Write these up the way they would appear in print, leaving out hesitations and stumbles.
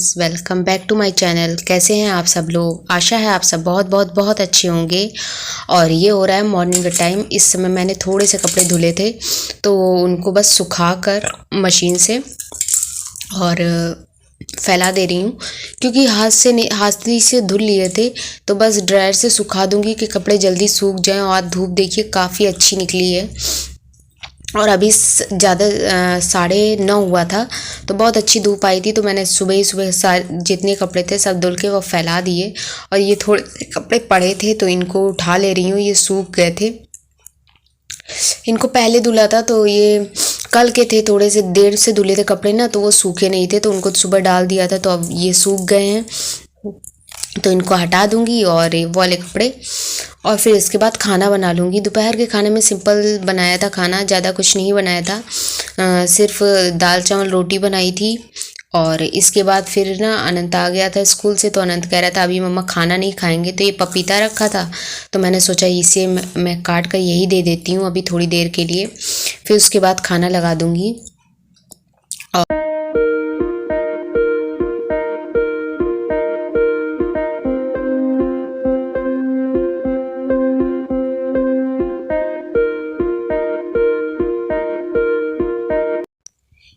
Guys, welcome back to my channel. कैसे हैं आप सब लोग? आशा है आप सब बहुत बहुत बहुत अच्छे होंगे। और ये हो रहा है मॉर्निंग का टाइम। इस समय मैंने थोड़े से कपड़े धुले थे तो उनको बस सुखा कर मशीन से और फैला दे रही हूँ, क्योंकि हाथ से धुल लिए थे तो बस ड्रायर से सुखा दूंगी कि कपड़े जल्दी सूख जाएं। और धूप देखिए काफ़ी अच्छी निकली है। और अभी ज़्यादा 9:30 हुआ था तो बहुत अच्छी धूप आई थी, तो मैंने सुबह ही जितने कपड़े थे सब धुल के वो फैला दिए। और ये थोड़े से कपड़े पड़े थे तो इनको उठा ले रही हूँ, ये सूख गए थे। इनको पहले धुला था तो ये कल के थे, थोड़े से देर से धुले थे कपड़े ना, तो वो सूखे नहीं थे तो उनको सुबह डाल दिया था, तो अब ये सूख गए हैं। तो इनको हटा दूंगी और वो वाले कपड़े, और फिर इसके बाद खाना बना लूँगी। दोपहर के खाने में सिंपल बनाया था खाना, ज़्यादा कुछ नहीं बनाया था। सिर्फ दाल चावल रोटी बनाई थी। और इसके बाद फिर ना अनंत आ गया था स्कूल से, तो अनंत कह रहा था अभी मम्मा खाना नहीं खाएंगे, तो ये पपीता रखा था तो मैंने सोचा इसे मैं काट कर यही दे देती हूँ अभी थोड़ी देर के लिए, फिर उसके बाद खाना लगा दूँगी।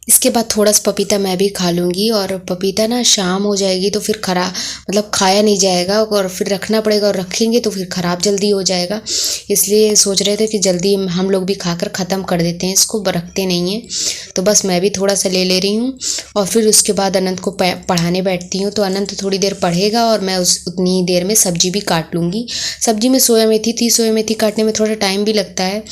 इसके बाद थोड़ा सा पपीता मैं भी खा लूँगी। और पपीता ना शाम हो जाएगी तो फिर मतलब खाया नहीं जाएगा और फिर रखना पड़ेगा, और रखेंगे तो फिर ख़राब जल्दी हो जाएगा। इसलिए सोच रहे थे कि जल्दी हम लोग भी खाकर ख़त्म कर देते हैं, इसको रखते नहीं हैं। तो बस मैं भी थोड़ा सा ले रही हूँ और फिर उसके बाद अनंत को पढ़ाने बैठती हूँ। तो अनंत थोड़ी देर पढ़ेगा और मैं उतनी देर में सब्जी भी काट लूँगी। सब्जी में सोया मेथी थी, सोया मेथी काटने में थोड़ा टाइम भी लगता है,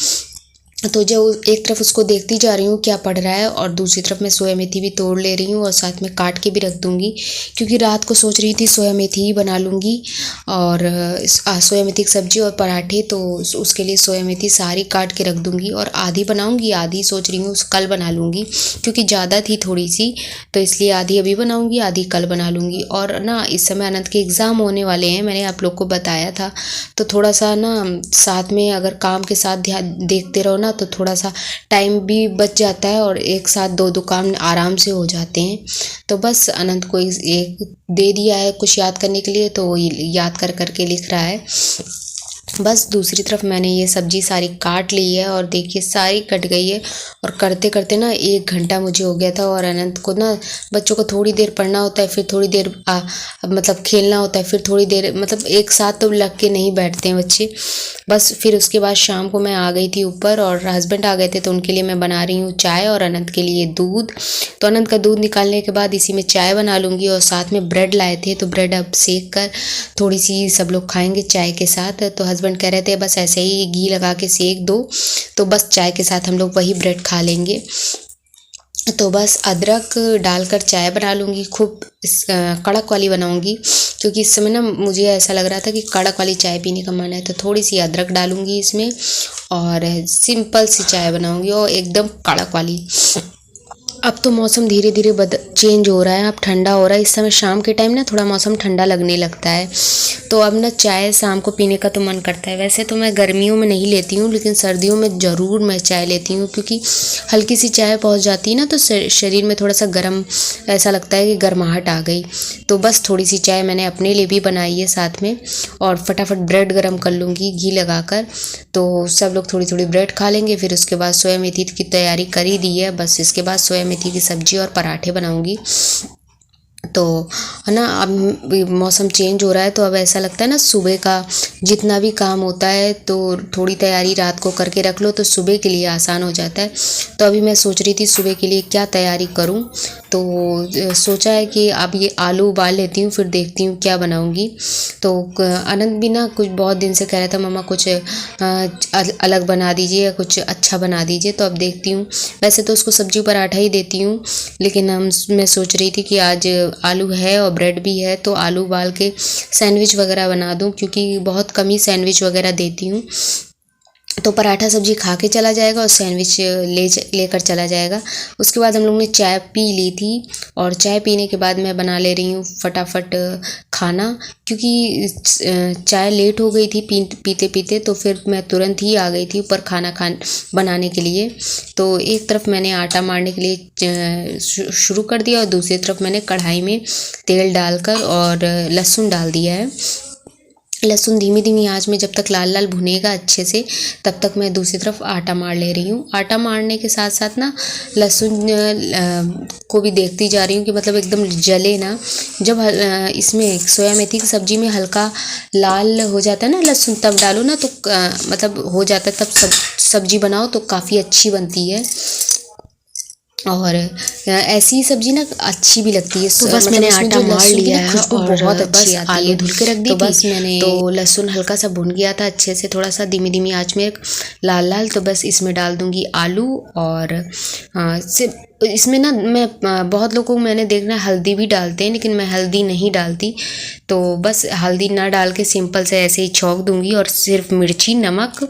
तो जो एक तरफ उसको देखती जा रही हूँ क्या पड़ रहा है, और दूसरी तरफ मैं सोया मेथी भी तोड़ ले रही हूँ और साथ में काट के भी रख दूँगी, क्योंकि रात को सोच रही थी सोया मेथी ही बना लूँगी। और सोया मेथी की सब्ज़ी और पराठे, तो उसके लिए सोया मेथी सारी काट के रख दूँगी। और आधी बनाऊँगी, आधी सोच रही हूँ कल बना लूँगी, क्योंकि ज़्यादा थी थोड़ी सी, तो इसलिए आधी अभी बनाऊँगी, आधी कल बना लूँगी। और ना इस समय अनंत के एग्ज़ाम होने वाले हैं, मैंने आप लोग को बताया था, तो थोड़ा सा ना साथ में अगर काम के साथ ध्यान देखते रहो ना तो थोड़ा सा टाइम भी बच जाता है और एक साथ दो काम आराम से हो जाते हैं। तो बस अनंत को एक दे दिया है कुछ याद करने के लिए, तो याद कर करके लिख रहा है। बस दूसरी तरफ मैंने ये सब्ज़ी सारी काट ली है और देखिए सारी कट गई है। और करते करते ना 1 घंटा मुझे हो गया था। और अनंत को ना बच्चों को थोड़ी देर पढ़ना होता है, फिर थोड़ी देर मतलब खेलना होता है, फिर थोड़ी देर मतलब एक साथ तो लग के नहीं बैठते हैं बच्चे। बस फिर उसके बाद शाम को मैं आ गई थी ऊपर और हस्बैंड आ गए थे, तो उनके लिए मैं बना रही हूँ चाय और अनंत के लिए दूध। तो अनंत का दूध निकालने के बाद इसी में चाय बना लूँगी। और साथ में ब्रेड लाए थे तो ब्रेड अब सेक कर थोड़ी सी सब लोग खाएंगे चाय के साथ। तो हस्बैंड कह रहे थे बस ऐसे ही घी लगा के सेक दो, तो बस चाय के साथ हम लोग वही ब्रेड खा लेंगे। तो बस अदरक डालकर चाय बना लूँगी, खूब कड़क वाली बनाऊँगी, क्योंकि इस समय ना मुझे ऐसा लग रहा था कि कड़क वाली चाय पीने का मन है। तो थोड़ी सी अदरक डालूँगी इसमें और सिंपल सी चाय बनाऊँगी और एकदम कड़क वाली। अब तो मौसम धीरे धीरे चेंज हो रहा है, अब ठंडा हो रहा है। इस समय शाम के टाइम ना थोड़ा मौसम ठंडा लगने लगता है, तो अब ना चाय शाम को पीने का तो मन करता है। वैसे तो मैं गर्मियों में नहीं लेती हूँ, लेकिन सर्दियों में ज़रूर मैं चाय लेती हूँ, क्योंकि हल्की सी चाय पहुँच जाती है ना तो शरीर में थोड़ा सा गर्म ऐसा लगता है कि गर्माहट आ गई। तो बस थोड़ी सी चाय मैंने अपने लिए भी बनाई है साथ में, और फटाफट ब्रेड गर्म कर लूँगी घी लगा कर, तो सब लोग थोड़ी थोड़ी ब्रेड खा लेंगे। फिर उसके बाद सोया मेथी की तैयारी कर ही दी है, बस इसके बाद सोया मेथी की सब्ज़ी और पराठे बनाऊँगी। तो है ना, अब मौसम चेंज हो रहा है तो अब ऐसा लगता है ना सुबह का जितना भी काम होता है तो थोड़ी तैयारी रात को करके रख लो तो सुबह के लिए आसान हो जाता है। तो अभी मैं सोच रही थी सुबह के लिए क्या तैयारी करूं, तो सोचा है कि अब ये आलू उबाल लेती हूँ, फिर देखती हूँ क्या बनाऊँगी। तो अनंत भी ना कुछ बहुत दिन से कह रहा था मम्मा कुछ अलग बना दीजिए या कुछ अच्छा बना दीजिए, तो अब देखती हूँ। वैसे तो उसको सब्जी पराठा ही देती हूँ, लेकिन मैं सोच रही थी कि आज आलू है और ब्रेड भी है तो आलू उबाल के सैंडविच वगैरह बना दूँ, क्योंकि बहुत कम ही सैंडविच वगैरह देती हूँ। तो पराठा सब्जी खा के चला जाएगा और सैंडविच लेकर चला जाएगा। उसके बाद हम लोग ने चाय पी ली थी और चाय पीने के बाद मैं बना ले रही हूँ फटाफट खाना, क्योंकि चाय लेट हो गई थी पीते पीते, तो फिर मैं तुरंत ही आ गई थी ऊपर खाना बनाने के लिए। तो एक तरफ मैंने आटा मारने के लिए शुरू कर दिया और दूसरी तरफ मैंने कढ़ाई में तेल डालकर और लहसुन डाल दिया है। लहसुन धीमी धीमी आंच में जब तक लाल लाल भुनेगा अच्छे से, तब तक मैं दूसरी तरफ आटा मार ले रही हूँ। आटा मारने के साथ साथ ना लहसुन को भी देखती जा रही हूँ कि मतलब एकदम जले ना। जब इसमें सोया मेथी की सब्जी में हल्का लाल हो जाता है ना लहसुन, तब डालो ना तो मतलब हो जाता है, तब सब्जी बनाओ तो काफ़ी अच्छी बनती है। और ऐसी सब्जी ना अच्छी भी लगती है। तो बस मैंने आटा मार लिया है और बहुत अच्छी आती है। आलू धुल के रख दी तो थी। बस मैंने तो लहसुन हल्का सा भुन गया था अच्छे से, थोड़ा सा धीमी धीमी आंच में लाल लाल। तो बस इसमें डाल दूंगी आलू और सिर्फ इसमें ना मैं बहुत लोगों को मैंने देखना है हल्दी भी डालते हैं, लेकिन मैं हल्दी नहीं डालती। तो बस हल्दी ना डाल के सिंपल से ऐसे ही छौंक दूंगी और सिर्फ मिर्ची, नमक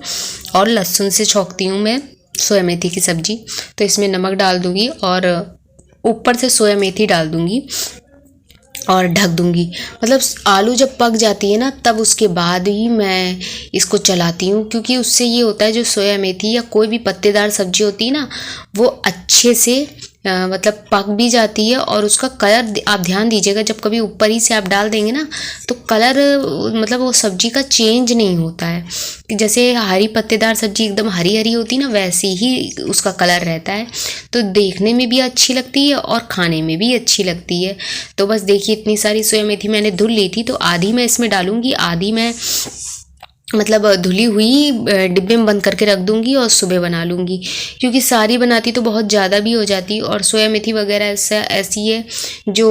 और लहसुन से छौंकती हूँ मैं सोया मेथी की सब्जी। तो इसमें नमक डाल दूंगी और ऊपर से सोया मेथी डाल दूंगी और ढक दूंगी। मतलब आलू जब पक जाती है ना, तब उसके बाद ही मैं इसको चलाती हूँ, क्योंकि उससे ये होता है जो सोया मेथी या कोई भी पत्तेदार सब्जी होती है ना, वो अच्छे से मतलब पक भी जाती है। और उसका कलर आप ध्यान दीजिएगा, जब कभी ऊपर ही से आप डाल देंगे ना तो कलर मतलब वो सब्जी का चेंज नहीं होता है। कि जैसे हरी पत्तेदार सब्जी एकदम हरी हरी होती है ना, वैसे ही उसका कलर रहता है। तो देखने में भी अच्छी लगती है और खाने में भी अच्छी लगती है। तो बस देखिए इतनी सारी सोया मेथी मैंने धुल ली थी, तो आधी मैं इसमें डालूंगी, आधी मैं मतलब धुली हुई डिब्बे में बंद करके रख दूंगी और सुबह बना लूँगी, क्योंकि सारी बनाती तो बहुत ज़्यादा भी हो जाती। और सोया मेथी वगैरह ऐसी है जो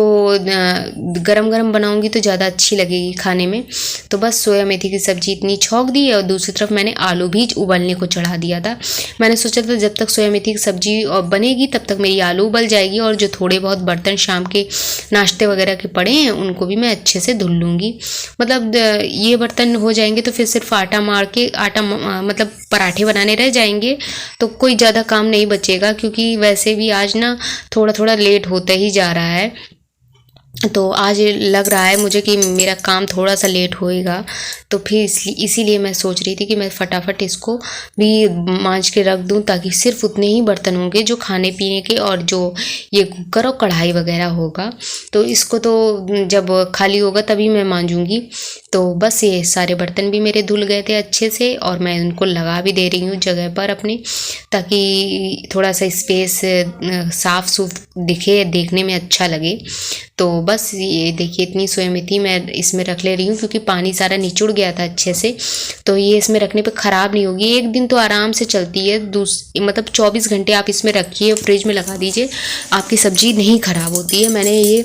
गरम गरम बनाऊंगी तो ज़्यादा अच्छी लगेगी खाने में। तो बस सोया मेथी की सब्ज़ी इतनी छौंक दी है और दूसरी तरफ मैंने आलू भी उबलने को चढ़ा दिया था। मैंने सोचा था जब तक सोया मेथी की सब्ज़ी बनेगी तब तक मेरी आलू उबल जाएगी, और जो थोड़े बहुत बर्तन शाम के नाश्ते वगैरह के पड़े हैं उनको भी मैं अच्छे से धुल लूँगी। मतलब ये बर्तन हो जाएंगे तो फिर सिर्फ आटा मार के मतलब पराठे बनाने रह जाएंगे, तो कोई ज़्यादा काम नहीं बचेगा। क्योंकि वैसे भी आज ना थोड़ा थोड़ा लेट होता ही जा रहा है, तो आज लग रहा है मुझे कि मेरा काम थोड़ा सा लेट होएगा। तो फिर इसीलिए मैं सोच रही थी कि मैं फटाफट इसको भी मांज के रख दूं, ताकि सिर्फ उतने ही बर्तन होंगे जो खाने पीने के, और जो ये कुकर और कढ़ाई वगैरह होगा तो इसको तो जब खाली होगा तभी मैं मांजूंगी। तो बस ये सारे बर्तन भी मेरे धुल गए थे अच्छे से, और मैं उनको लगा भी दे रही हूँ जगह पर अपनी, ताकि थोड़ा सा स्पेस साफ सूफ दिखे, देखने में अच्छा लगे। तो बस ये देखिए इतनी सोया मेथी मैं इसमें रख ले रही हूँ, क्योंकि पानी सारा निचुड़ गया था अच्छे से। तो ये इसमें रखने पे ख़राब नहीं होगी, एक दिन तो आराम से चलती है। मतलब 24 घंटे आप इसमें रखिए, फ्रिज में लगा दीजिए, आपकी सब्ज़ी नहीं ख़राब होती है। मैंने ये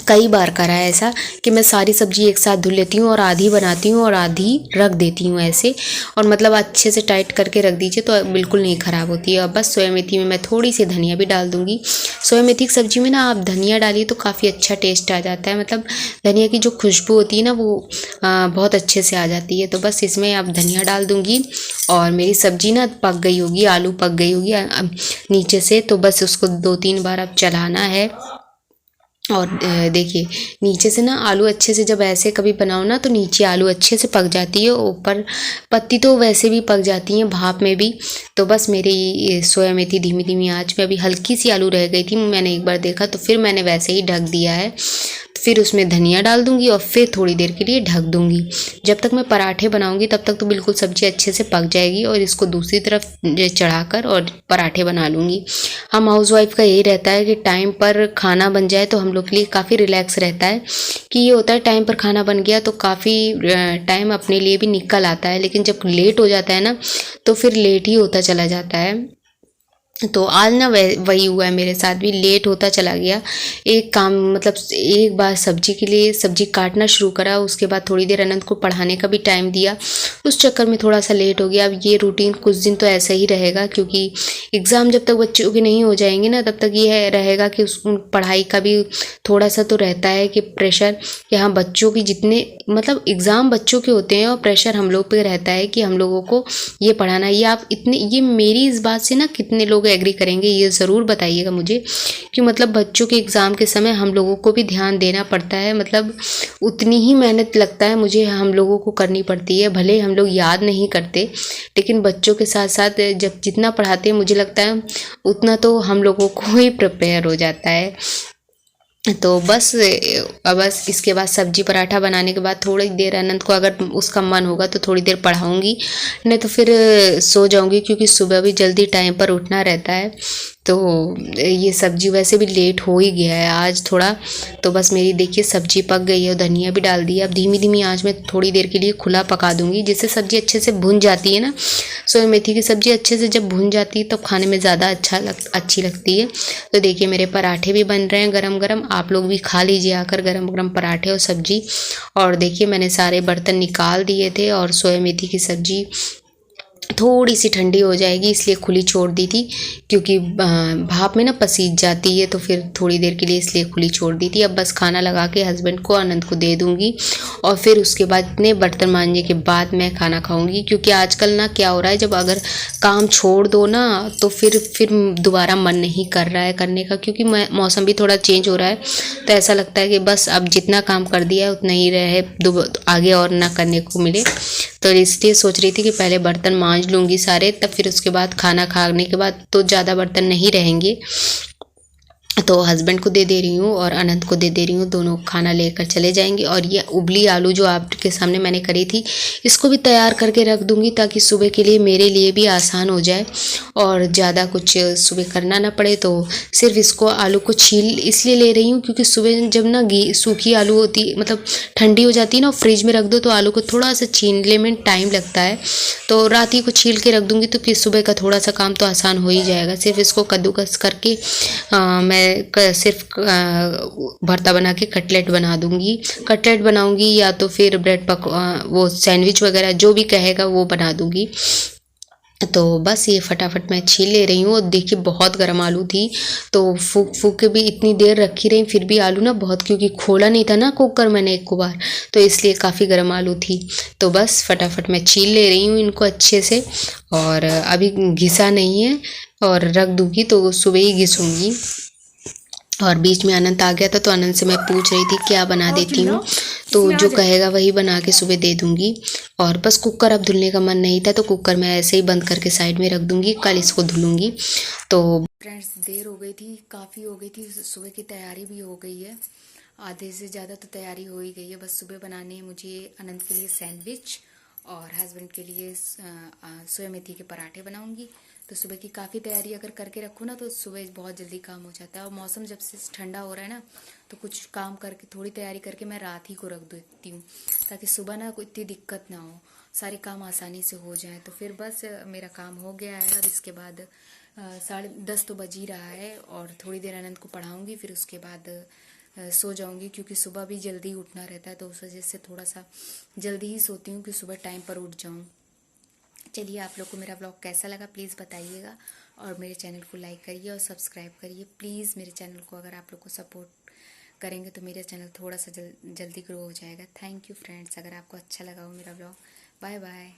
कई बार करा है ऐसा कि मैं सारी सब्जी एक साथ धुल लेती हूँ और आधी बनाती हूँ और आधी रख देती हूँ ऐसे, और मतलब अच्छे से टाइट करके रख दीजिए तो बिल्कुल नहीं ख़राब होती है। और बस सोया मेथी में मैं थोड़ी सी धनिया भी डाल दूँगी। सोया मेथी की सब्ज़ी में ना आप धनिया डालिए तो काफ़ी अच्छा टेस्ट आ जाता है, मतलब धनिया की जो खुशबू होती है ना वो बहुत अच्छे से आ जाती है। तो बस इसमें आप धनिया डाल दूँगी और मेरी सब्ज़ी ना पक गई होगी, आलू पक गई होगी नीचे से। तो बस उसको 2-3 बार आप चलाना है। और देखिए नीचे से ना आलू अच्छे से जब ऐसे कभी बनाओ ना तो नीचे आलू अच्छे से पक जाती है, ऊपर पत्ती तो वैसे भी पक जाती हैं भाप में भी। तो बस मेरी सोया मेथी धीमी धीमी आंच में, अभी हल्की सी आलू रह गई थी, मैंने एक बार देखा तो फिर मैंने वैसे ही ढक दिया है। फिर उसमें धनिया डाल दूंगी और फिर थोड़ी देर के लिए ढक दूंगी। जब तक मैं पराठे बनाऊंगी तब तक तो बिल्कुल सब्जी अच्छे से पक जाएगी, और इसको दूसरी तरफ चढ़ाकर और पराठे बना लूँगी। हम हाउसवाइफ का यही रहता है कि टाइम पर खाना बन जाए तो हम लोग के लिए काफ़ी रिलैक्स रहता है, कि ये होता है टाइम पर खाना बन गया तो काफ़ी टाइम अपने लिए भी निकल आता है। लेकिन जब लेट हो जाता है ना तो फिर लेट ही होता चला जाता है। तो आज ना वही हुआ है मेरे साथ भी, लेट होता चला गया। एक काम मतलब एक बार सब्जी के लिए सब्जी काटना शुरू करा, उसके बाद थोड़ी देर अनंत को पढ़ाने का भी टाइम दिया, उस चक्कर में थोड़ा सा लेट हो गया। अब ये रूटीन कुछ दिन तो ऐसा ही रहेगा, क्योंकि एग्ज़ाम जब तक बच्चों के नहीं हो जाएंगे ना, तब तक ये रहेगा कि उस पढ़ाई का भी थोड़ा सा तो रहता है कि प्रेशर, कि हाँ बच्चों की जितने मतलब एग्ज़ाम बच्चों के होते हैं और प्रेशर हम लोग पे रहता है कि हम लोगों को ये पढ़ाना है। ये आप इतने, ये मेरी इस बात से ना कितने लोग एग्री करेंगे, ये ज़रूर बताइएगा मुझे, कि मतलब बच्चों के एग्ज़ाम के समय हम लोगों को भी ध्यान देना पड़ता है। मतलब उतनी ही मेहनत लगता है मुझे, हम लोगों को करनी पड़ती है। भले हम लोग याद नहीं करते, लेकिन बच्चों के साथ साथ जब जितना पढ़ाते हैं मुझे लगता है उतना तो हम लोगों को ही प्रिपेयर हो जाता है। तो बस इसके बाद सब्जी पराठा बनाने के बाद थोड़ी देर अनंत को अगर उसका मन होगा तो थोड़ी देर पढ़ाऊंगी, नहीं तो फिर सो जाऊंगी, क्योंकि सुबह भी जल्दी टाइम पर उठना रहता है। तो ये सब्जी वैसे भी लेट हो ही गया है आज थोड़ा। तो बस मेरी देखिए सब्जी पक गई है और धनिया भी डाल दी है। अब धीमी धीमी आंच में थोड़ी देर के लिए खुला पका दूंगी, जिससे सब्जी अच्छे से भुन जाती है ना। सोया मेथी की सब्जी अच्छे से जब भुन जाती है तब खाने में ज़्यादा अच्छी लगती है। तो देखिए मेरे पराठे भी बन रहे हैं गरम गरम, आप लोग भी खा लीजिए आकर गरम गरम पराठे और सब्जी। और देखिए मैंने सारे बर्तन निकाल दिए थे, और सोया मेथी की सब्जी थोड़ी सी ठंडी हो जाएगी इसलिए खुली छोड़ दी थी, क्योंकि भाप में ना पसीज जाती है, तो फिर थोड़ी देर के लिए इसलिए खुली छोड़ दी थी। अब बस खाना लगा के हस्बैंड को आनंद को दे दूंगी, और फिर उसके बाद इतने बर्तन मांजने के बाद मैं खाना खाऊंगी। क्योंकि आजकल ना क्या हो रहा है, जब अगर काम छोड़ दो ना तो फिर दोबारा मन नहीं कर रहा है करने का, क्योंकि मौसम भी थोड़ा चेंज हो रहा है। तो ऐसा लगता है कि बस अब जितना काम कर दिया है उतना ही रहे, आगे और ना करने को मिले। तो इसलिए सोच रही थी कि पहले बर्तन मांज लूँगी सारे, तब फिर उसके बाद खाना खाने के बाद तो ज़्यादा बर्तन नहीं रहेंगे। तो हस्बैंड को दे दे रही हूँ और अनंत को दे दे रही हूँ, दोनों खाना लेकर चले जाएंगे। और ये उबली आलू जो आपके सामने मैंने करी थी, इसको भी तैयार करके रख दूँगी, ताकि सुबह के लिए मेरे लिए भी आसान हो जाए और ज़्यादा कुछ सुबह करना ना पड़े। तो सिर्फ इसको आलू को छील इसलिए ले रही हूँ, क्योंकि सुबह जब ना सूखी आलू होती मतलब ठंडी हो जाती है ना, फ्रिज में रख दो तो आलू को थोड़ा सा छीलने में टाइम लगता है। तो रात ही को छील के रख दूँगी, तो फिर सुबह का थोड़ा सा काम तो आसान हो ही जाएगा। सिर्फ इसको कद्दूकस करके मैं सिर्फ भरता बना के कटलेट बना दूँगी, कटलेट बनाऊँगी, या तो फिर वो सैंडविच वगैरह जो भी कहेगा वो बना दूँगी। तो बस ये फटाफट मैं छील ले रही हूँ। और देखिए बहुत गर्म आलू थी, तो फूक फूक के भी इतनी देर रखी रही, फिर भी आलू ना बहुत, क्योंकि खोला नहीं था ना कुकर मैंने एक को बार, तो इसलिए काफ़ी गर्म आलू थी। तो बस फटाफट मैं छील ले रही हूँ इनको अच्छे से, और अभी घिसा नहीं है, और रख दूँगी तो सुबह ही घिसूँगी। और बीच में अनंत आ गया था, तो अनंत से मैं पूछ रही थी क्या बना देती हूँ, तो जो कहेगा वही बना के सुबह दे दूँगी। और बस कुकर अब धुलने का मन नहीं था, तो कुकर मैं ऐसे ही बंद करके साइड में रख दूँगी, कल इसको धुलूँगी। तो फ्रेंड्स देर हो गई थी, काफ़ी हो गई थी, सुबह की तैयारी भी हो गई है, आधे से ज़्यादा तो तैयारी हो ही गई है। बस सुबह बनाने हैं मुझे अनंत के लिए सैंडविच, और हस्बैंड के लिए सोया मेथी के पराठे बनाऊंगी। तो सुबह की काफ़ी तैयारी अगर करके रखूँ ना, तो सुबह बहुत जल्दी काम हो जाता है। और मौसम जब से ठंडा हो रहा है ना, तो कुछ काम करके थोड़ी तैयारी करके मैं रात ही को रख देती हूँ, ताकि सुबह ना कोई इतनी दिक्कत ना हो, सारे काम आसानी से हो जाए। तो फिर बस मेरा काम हो गया है। अब इसके बाद 10:30 तो बज ही रहा है, और थोड़ी देर अनंत को पढ़ाऊँगी, फिर उसके बाद सो जाऊंगी, क्योंकि सुबह भी जल्दी उठना रहता है, तो उस वजह से थोड़ा सा जल्दी ही सोती हूँ कि सुबह टाइम पर उठ जाऊँ। चलिए, आप लोग को मेरा ब्लॉग कैसा लगा प्लीज़ बताइएगा, और मेरे चैनल को लाइक करिए और सब्सक्राइब करिए प्लीज़। मेरे चैनल को अगर आप लोग को सपोर्ट करेंगे तो मेरा चैनल थोड़ा सा जल्दी ग्रो हो जाएगा। थैंक यू फ्रेंड्स, अगर आपको अच्छा लगा हो मेरा ब्लॉग। Bye bye.